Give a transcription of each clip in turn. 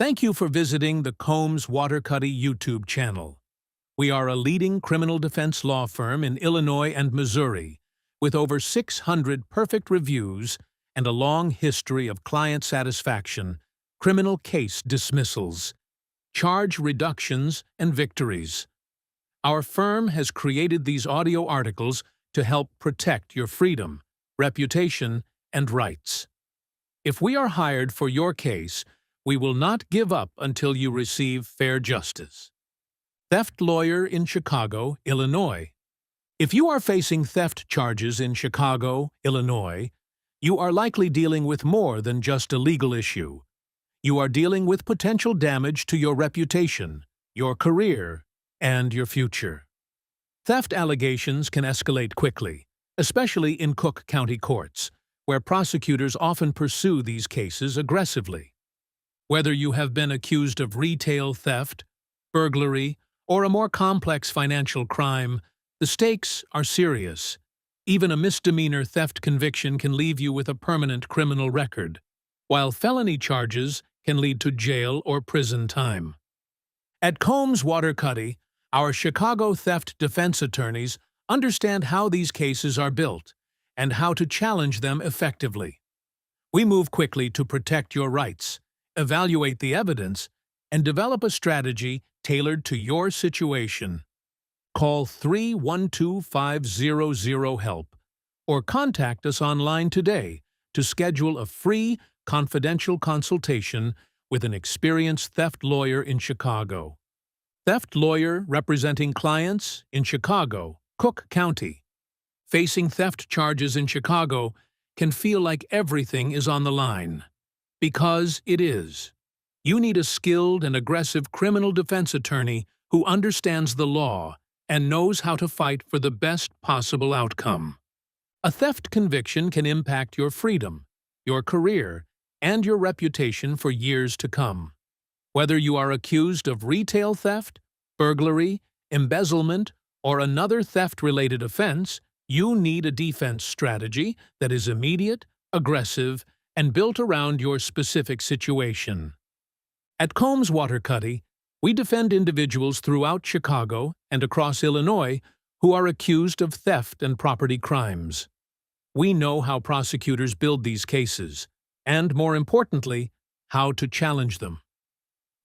Thank you for visiting the Combs Waterkotte YouTube channel. We are a leading criminal defense law firm in Illinois and Missouri, with over 600 perfect reviews and a long history of client satisfaction, criminal case dismissals, charge reductions, and victories. Our firm has created these audio articles to help protect your freedom, reputation, and rights. If we are hired for your case, we will not give up until you receive fair justice. Theft lawyer in Chicago, Illinois. If you are facing theft charges in Chicago, Illinois, you are likely dealing with more than just a legal issue. You are dealing with potential damage to your reputation, your career, and your future. Theft allegations can escalate quickly, especially in Cook County courts, where prosecutors often pursue these cases aggressively. Whether you have been accused of retail theft, burglary, or a more complex financial crime, the stakes are serious. Even a misdemeanor theft conviction can leave you with a permanent criminal record, while felony charges can lead to jail or prison time. At Combs Waterkotte, our Chicago theft defense attorneys understand how these cases are built and how to challenge them effectively. We move quickly to protect your rights, evaluate the evidence, and develop a strategy tailored to your situation. Call 312-500-HELP or contact us online today to schedule a free, confidential consultation with an experienced theft lawyer in Chicago. Theft lawyer representing clients in Chicago, Cook County. Facing theft charges in Chicago can feel like everything is on the line. Because it is. You need a skilled and aggressive criminal defense attorney who understands the law and knows how to fight for the best possible outcome. A theft conviction can impact your freedom, your career, and your reputation for years to come. Whether you are accused of retail theft, burglary, embezzlement, or another theft-related offense, you need a defense strategy that is immediate, aggressive, and built around your specific situation. At Combs Waterkotte, we defend individuals throughout Chicago and across Illinois who are accused of theft and property crimes. We know how prosecutors build these cases, and more importantly, how to challenge them.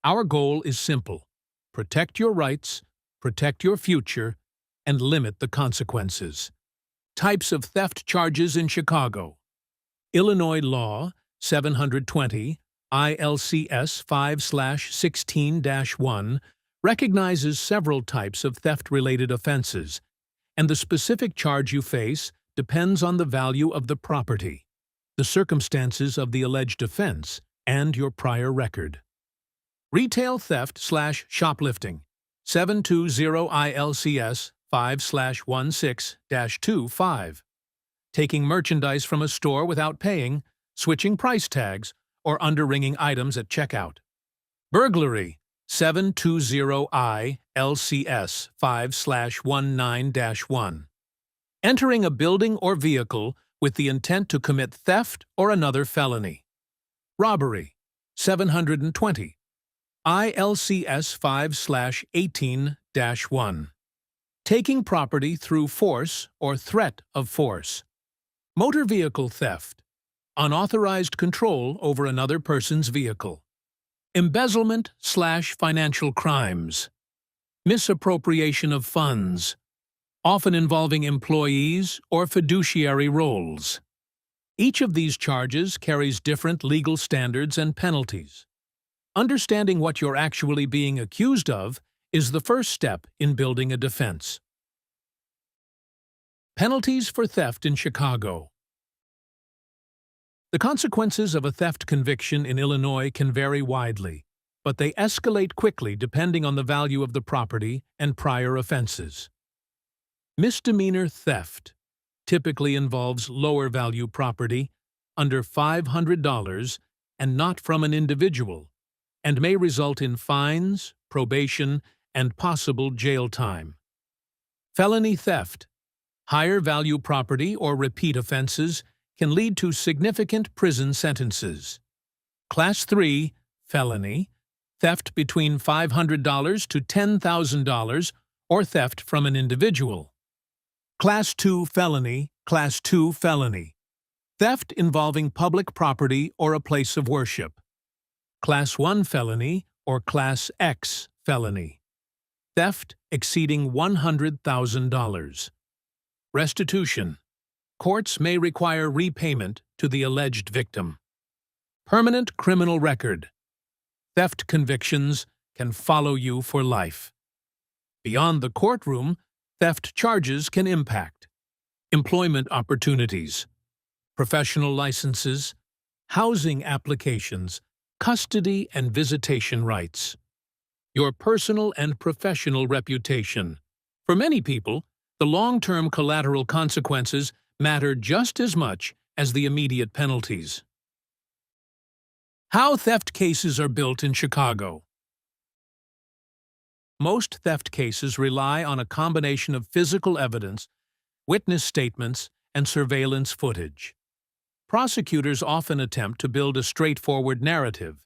Our goal is simple: protect your rights, protect your future, and limit the consequences. Types of theft charges in Chicago. Illinois Law 720 ILCS 5/16-1 recognizes several types of theft-related offenses, and the specific charge you face depends on the value of the property, the circumstances of the alleged offense, and your prior record. Retail theft/shoplifting 720 ILCS 5/16-25. Taking merchandise from a store without paying, switching price tags, or underringing items at checkout. Burglary 720 ILCS 5/19-1. Entering a building or vehicle with the intent to commit theft or another felony. Robbery 720 ILCS 5/18-1. Taking property through force or threat of force. Motor vehicle theft. Unauthorized control over another person's vehicle. Embezzlement/financial crimes. Misappropriation of funds, often involving employees or fiduciary roles. Each of these charges carries different legal standards and penalties. Understanding what you're actually being accused of is the first step in building a defense. Penalties for theft in Chicago. The consequences of a theft conviction in Illinois can vary widely, but they escalate quickly depending on the value of the property and prior offenses. Misdemeanor theft typically involves lower-value property, under $500, and not from an individual, and may result in fines, probation, and possible jail time. Felony theft, higher-value property or repeat offenses, can lead to significant prison sentences. Class 3, felony, theft between $500 to $10,000, or theft from an individual. Class 2 felony, Class 2 felony. Theft involving public property or a place of worship. Class 1 felony or Class X felony. Theft exceeding $100,000. Restitution. Courts may require repayment to the alleged victim. Permanent criminal record. Theft convictions can follow you for life. Beyond the courtroom, theft charges can impact employment opportunities, professional licenses, housing applications, custody and visitation rights, your personal and professional reputation. For many people, the long-term collateral consequences matter just as much as the immediate penalties. How theft cases are built in Chicago. Most theft cases rely on a combination of physical evidence, witness statements, and surveillance footage. Prosecutors often attempt to build a straightforward narrative,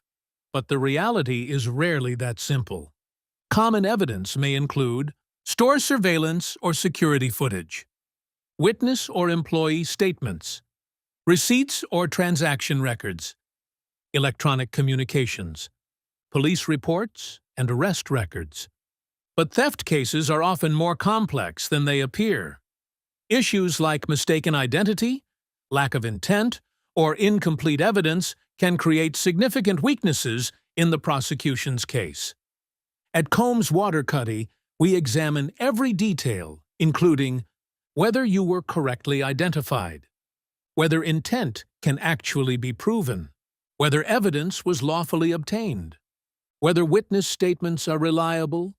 but the reality is rarely that simple. Common evidence may include store surveillance or security footage, witness or employee statements, receipts or transaction records, electronic communications, police reports, and arrest records. But theft cases are often more complex than they appear. Issues like mistaken identity, lack of intent, or incomplete evidence can create significant weaknesses in the prosecution's case. At Combs Waterkotte, we examine every detail, including whether you were correctly identified, whether intent can actually be proven, whether evidence was lawfully obtained, whether witness statements are reliable,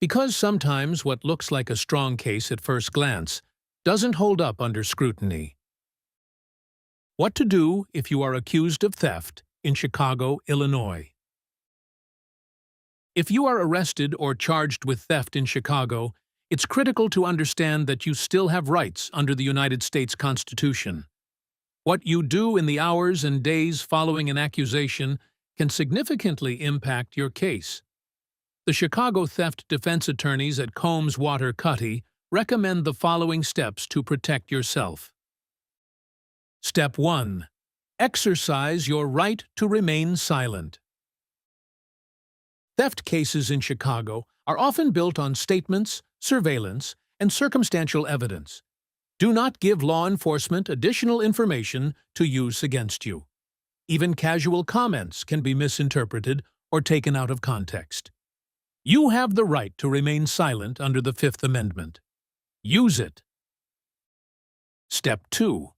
because sometimes what looks like a strong case at first glance doesn't hold up under scrutiny. What to do if you are accused of theft in Chicago, Illinois. If you are arrested or charged with theft in Chicago, it's critical to understand that you still have rights under the United States Constitution. What you do in the hours and days following an accusation can significantly impact your case. The Chicago theft defense attorneys at Combs Waterkotte recommend the following steps to protect yourself. Step 1. Exercise your right to remain silent. Theft cases in Chicago are often built on statements, surveillance, and circumstantial evidence. Do not give law enforcement additional information to use against you. Even casual comments can be misinterpreted or taken out of context. You have the right to remain silent under the Fifth Amendment. Use it. Step 2.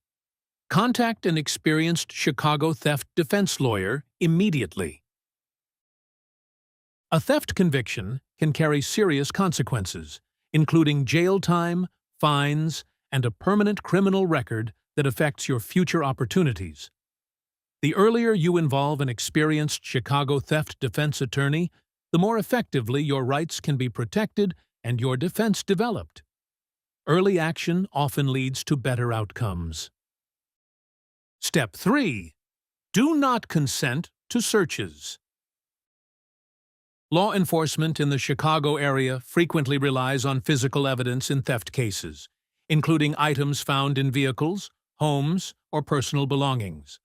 Contact an experienced Chicago theft defense lawyer immediately. A theft conviction can carry serious consequences, including jail time, fines, and a permanent criminal record that affects your future opportunities. The earlier you involve an experienced Chicago theft defense attorney, the more effectively your rights can be protected and your defense developed. Early action often leads to better outcomes. Step 3. Do not consent to searches. Law enforcement in the Chicago area frequently relies on physical evidence in theft cases, including items found in vehicles, homes, or personal belongings.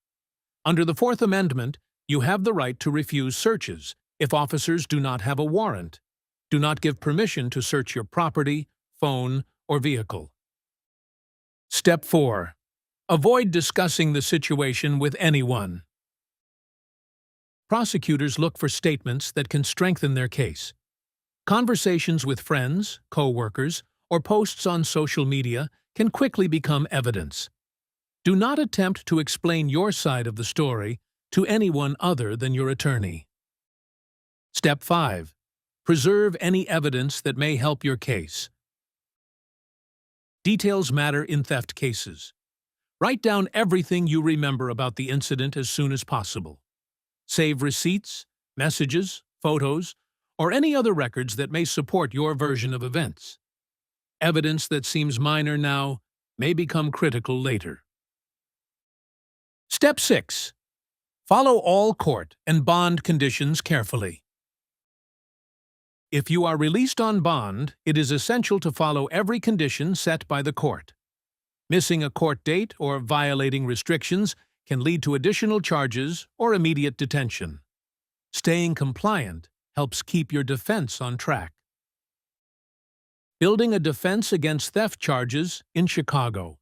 Under the Fourth Amendment, you have the right to refuse searches if officers do not have a warrant. Do not give permission to search your property, phone, or vehicle. Step 4. Avoid discussing the situation with anyone. Prosecutors look for statements that can strengthen their case. Conversations with friends, co-workers, or posts on social media can quickly become evidence. Do not attempt to explain your side of the story to anyone other than your attorney. Step 5. Preserve any evidence that may help your case. Details matter in theft cases. Write down everything you remember about the incident as soon as possible. Save receipts, messages, photos, or any other records that may support your version of events. Evidence that seems minor now may become critical later. Step 6. Follow all court and bond conditions carefully. If you are released on bond, it is essential to follow every condition set by the court. Missing a court date or violating restrictions can lead to additional charges or immediate detention. Staying compliant helps keep your defense on track. Building a defense against theft charges in Chicago.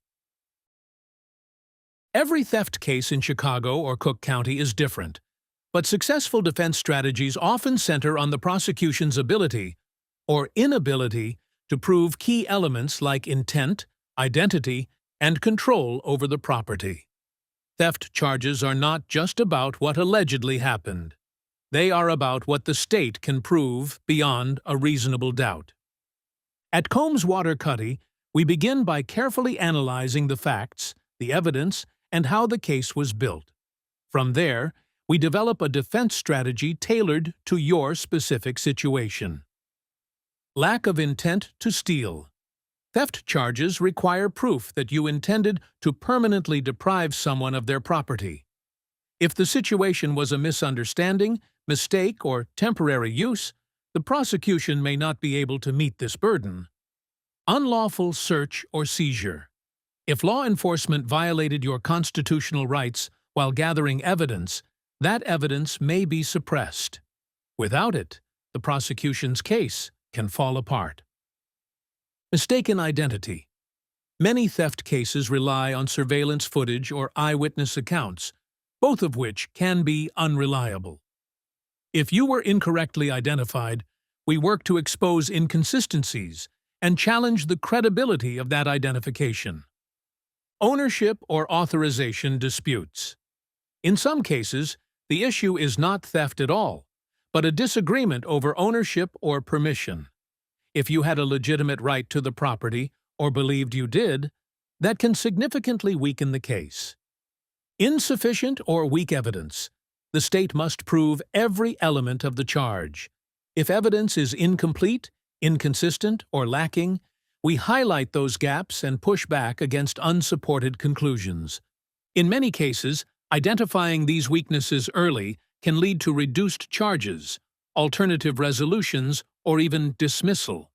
Every theft case in Chicago or Cook County is different, but successful defense strategies often center on the prosecution's ability or inability to prove key elements like intent, identity, and control over the property. Theft charges are not just about what allegedly happened. They are about what the state can prove beyond a reasonable doubt. At Combs Waterkotte, we begin by carefully analyzing the facts, the evidence, and how the case was built. From there, we develop a defense strategy tailored to your specific situation. Lack of intent to steal. Theft charges require proof that you intended to permanently deprive someone of their property. If the situation was a misunderstanding, mistake, or temporary use, the prosecution may not be able to meet this burden. Unlawful search or seizure. If law enforcement violated your constitutional rights while gathering evidence, that evidence may be suppressed. Without it, the prosecution's case can fall apart. Mistaken identity. Many theft cases rely on surveillance footage or eyewitness accounts, both of which can be unreliable. If you were incorrectly identified, we work to expose inconsistencies and challenge the credibility of that identification. Ownership or authorization disputes. In some cases, the issue is not theft at all, but a disagreement over ownership or permission. If you had a legitimate right to the property or believed you did, that can significantly weaken the case. Insufficient or weak evidence. The state must prove every element of the charge. If evidence is incomplete, inconsistent, or lacking, we highlight those gaps and push back against unsupported conclusions. In many cases, identifying these weaknesses early can lead to reduced charges, alternative resolutions, or even dismissal.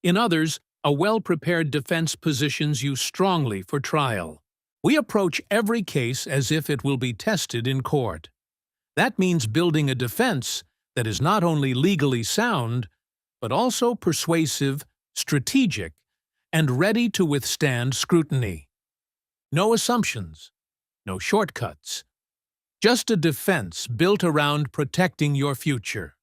In others, a well-prepared defense positions you strongly for trial. We approach every case as if it will be tested in court. That means building a defense that is not only legally sound, but also persuasive, strategic, and ready to withstand scrutiny. No assumptions, no shortcuts. Just a defense built around protecting your future.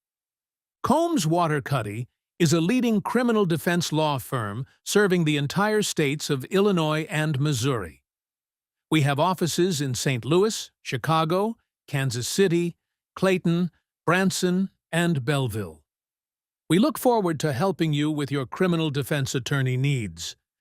Combs Waterkotte is a leading criminal defense law firm serving the entire states of Illinois and Missouri. We have offices in St. Louis, Chicago, Kansas City, Clayton, Branson, and Belleville. We look forward to helping you with your criminal defense attorney needs.